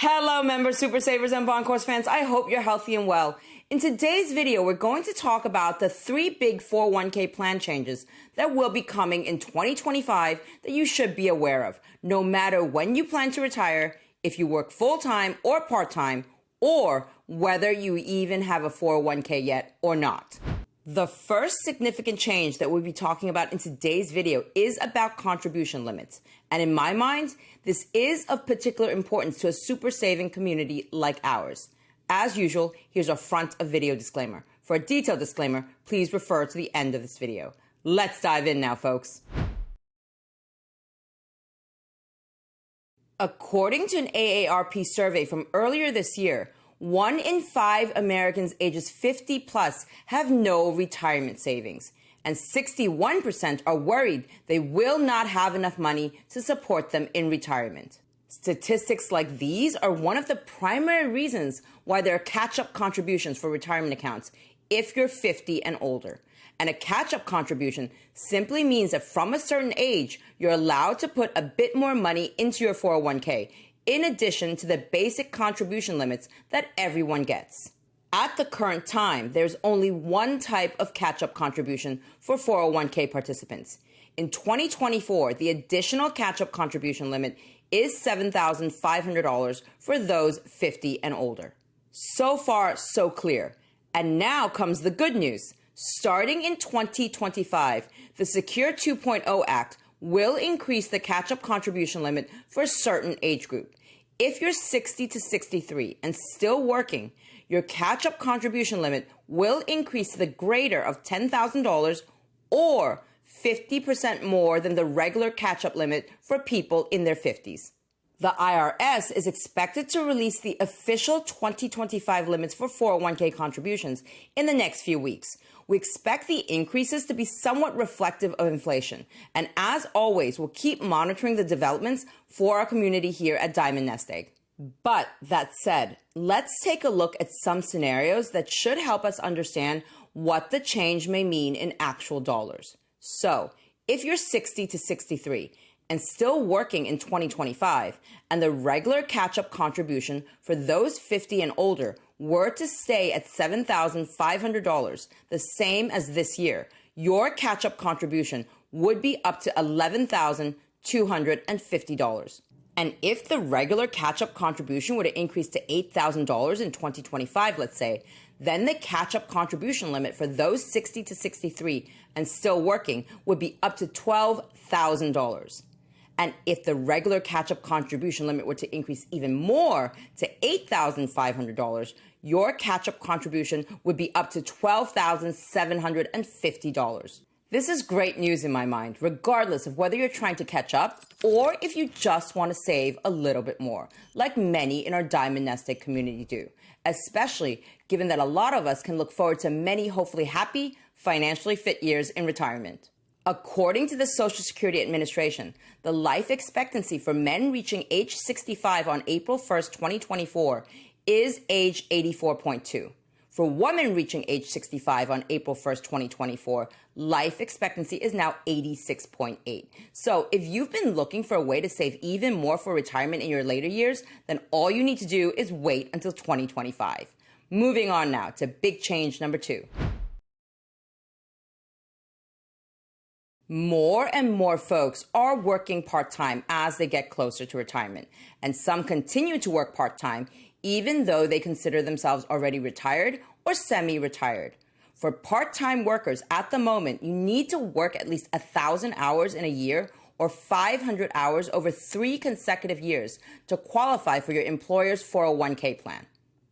Hello members, super savers, and bond course fans. I hope you're healthy and well. In today's video, we're going to talk about the 3 big 401k plan changes that will be coming in 2025 that you should be aware of, no matter when you plan to retire, if you work full-time or part-time, or whether you even have a 401k yet or not. The first significant change that we'll be talking about in today's video is about contribution limits. And in my mind, this is of particular importance to a super saving community like ours. As usual, here's our front of video disclaimer. For a detailed disclaimer, please refer to the end of this video. Let's dive in now, folks. According to an AARP survey from earlier this year, 1 in 5 Americans ages 50 plus have no retirement savings, and 61% are worried they will not have enough money to support them in retirement. Statistics like these are one of the primary reasons why there are catch-up contributions for retirement accounts if you're 50 and older. And a catch-up contribution simply means that from a certain age, you're allowed to put a bit more money into your 401k, in addition to the basic contribution limits that everyone gets. At the current time, there's only one type of catch-up contribution for 401k participants. In 2024, the additional catch-up contribution limit is $7,500 for those 50 and older. So far, so clear. And now comes the good news. Starting in 2025, the Secure 2.0 Act will increase the catch-up contribution limit for a certain age group. If you're 60 to 63 and still working, your catch-up contribution limit will increase to the greater of $10,000 or 50% more than the regular catch-up limit for people in their 50s. The IRS is expected to release the official 2025 limits for 401k contributions in the next few weeks. We expect the increases to be somewhat reflective of inflation. And as always, we'll keep monitoring the developments for our community here at Diamond NestEgg. But that said, let's take a look at some scenarios that should help us understand what the change may mean in actual dollars. So, if you're 60 to 63 and still working in 2025, and the regular catch-up contribution for those 50 and older were to stay at $7,500, the same as this year, your catch-up contribution would be up to $11,250. And if the regular catch-up contribution were to increase to $8,000 in 2025, let's say, then the catch-up contribution limit for those 60 to 63 and still working would be up to $12,000. And if the regular catch-up contribution limit were to increase even more to $8,500, your catch-up contribution would be up to $12,750. This is great news in my mind, regardless of whether you're trying to catch up or if you just want to save a little bit more, like many in our Diamond NestEgg community do, especially given that a lot of us can look forward to many hopefully happy, financially fit years in retirement. According to the Social Security Administration, the life expectancy for men reaching age 65 on April 1st, 2024 is age 84.2. For women reaching age 65 on April 1st, 2024, life expectancy is now 86.8. So if you've been looking for a way to save even more for retirement in your later years, then all you need to do is wait until 2025. Moving on now to big change number 2. More and more folks are working part-time as they get closer to retirement, and some continue to work part-time even though they consider themselves already retired or semi-retired. For part-time workers at the moment, you need to work at least 1,000 hours in a year or 500 hours over 3 consecutive years to qualify for your employer's 401k plan.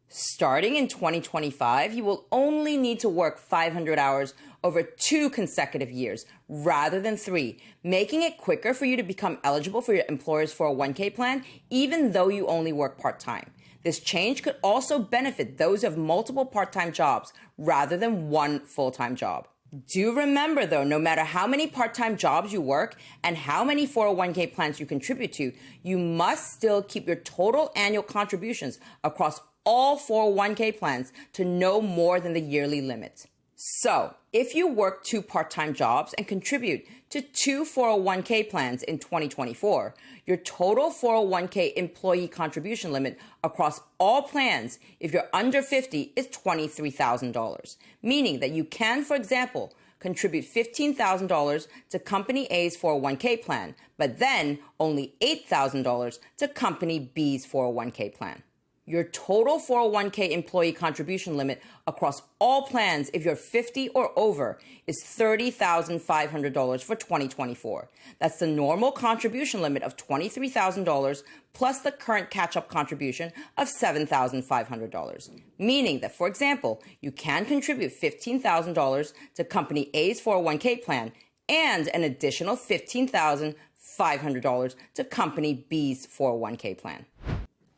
Starting in 2025, you will only need to work 500 hours over 2 consecutive years rather than 3, making it quicker for you to become eligible for your employer's 401k plan, even though you only work part-time. This change could also benefit those who have multiple part-time jobs rather than one full-time job. Do remember, though, no matter how many part-time jobs you work and how many 401k plans you contribute to, you must still keep your total annual contributions across all 401k plans to no more than the yearly limit. So, if you work 2 part-time jobs and contribute to 2 401k plans in 2024, your total 401k employee contribution limit across all plans, if you're under 50, is $23,000, meaning that you can, for example, contribute $15,000 to Company A's 401k plan, but then only $8,000 to Company B's 401k plan. Your total 401k employee contribution limit across all plans, if you're 50 or over, is $30,500 for 2024. That's the normal contribution limit of $23,000 plus the current catch-up contribution of $7,500. Meaning that, for example, you can contribute $15,000 to Company A's 401k plan and an additional $15,500 to Company B's 401k plan.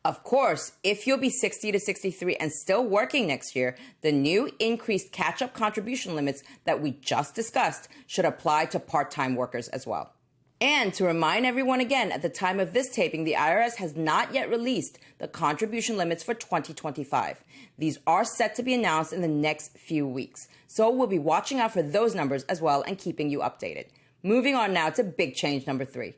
Of course, if you'll be 60 to 63 and still working next year, the new increased catch-up contribution limits that we just discussed should apply to part-time workers as well. And to remind everyone again, at the time of this taping, the IRS has not yet released the contribution limits for 2025. These are set to be announced in the next few weeks. So we'll be watching out for those numbers as well and keeping you updated. Moving on now to big change number 3.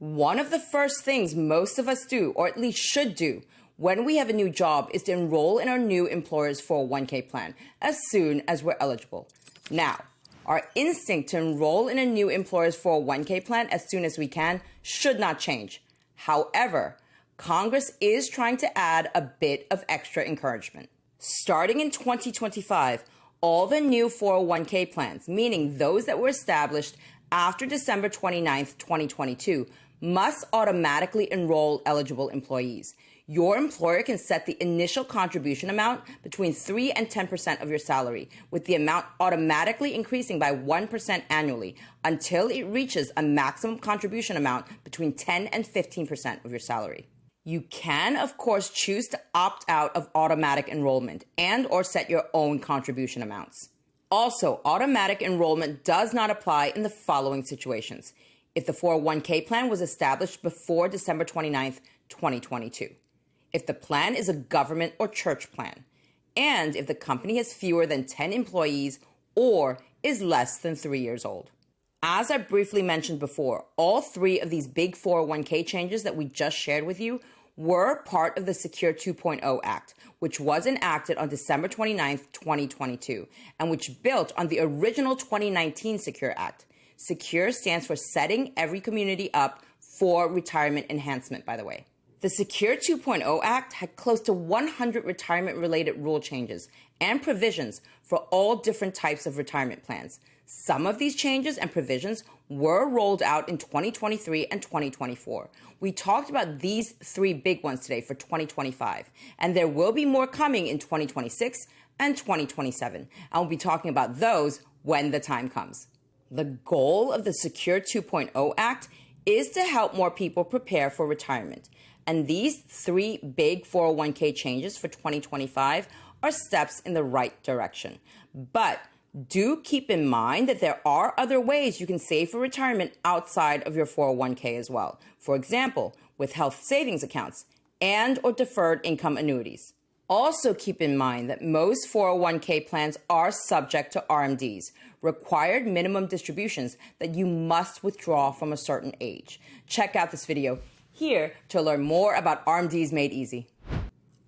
One of the first things most of us do, or at least should do, when we have a new job is to enroll in our new employer's 401k plan as soon as we're eligible. Now, our instinct to enroll in a new employer's 401k plan as soon as we can should not change. However, Congress is trying to add a bit of extra encouragement. Starting in 2025, all the new 401k plans, meaning those that were established after December 29th, 2022, must automatically enroll eligible employees. Your employer can set the initial contribution amount between 3 and 10% of your salary, with the amount automatically increasing by 1% annually until it reaches a maximum contribution amount between 10 and 15% of your salary. You can, of course, choose to opt out of automatic enrollment and or set your own contribution amounts. Also, automatic enrollment does not apply in the following situations: if the 401k plan was established before December 29th, 2022, if the plan is a government or church plan, and if the company has fewer than 10 employees or is less than 3 years old. As I briefly mentioned before, all 3 of these big 401k changes that we just shared with you were part of the Secure 2.0 Act, which was enacted on December 29th, 2022, and which built on the original 2019 Secure Act. Secure stands for Setting Every Community Up for Retirement Enhancement, by the way. The Secure 2.0 Act had close to 100 retirement-related rule changes and provisions for all different types of retirement plans. Some of these changes and provisions were rolled out in 2023 and 2024. We talked about these 3 big ones today for 2025, and there will be more coming in 2026 and 2027, and we'll be talking about those when the time comes. The goal of the Secure 2.0 Act is to help more people prepare for retirement, and these 3 big 401k changes for 2025 are steps in the right direction. But do keep in mind that there are other ways you can save for retirement outside of your 401k as well. For example, with health savings accounts and or deferred income annuities. Also keep in mind that most 401k plans are subject to RMDs, required minimum distributions that you must withdraw from a certain age. Check out this video here to learn more about RMDs made easy.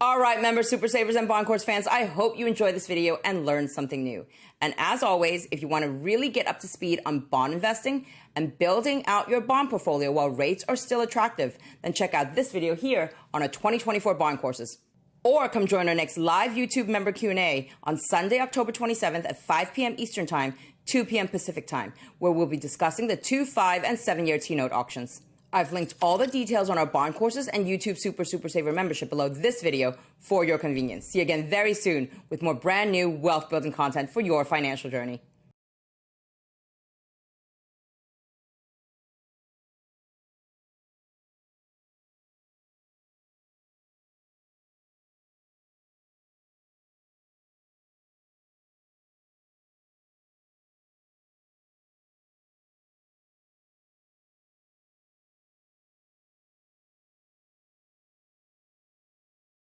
All right, members, Super Savers, and Bond Course fans, I hope you enjoyed this video and learned something new. And as always, if you want to really get up to speed on bond investing and building out your bond portfolio while rates are still attractive, then check out this video here on our 2024 bond courses. Or come join our next live YouTube member Q&A on Sunday, October 27th at 5 p.m. Eastern Time, 2 p.m. Pacific Time, where we'll be discussing the 2, 5, and 7-year T-note auctions. I've linked all the details on our bond courses and YouTube Super Saver membership below this video for your convenience. See you again very soon with more brand new wealth building content for your financial journey.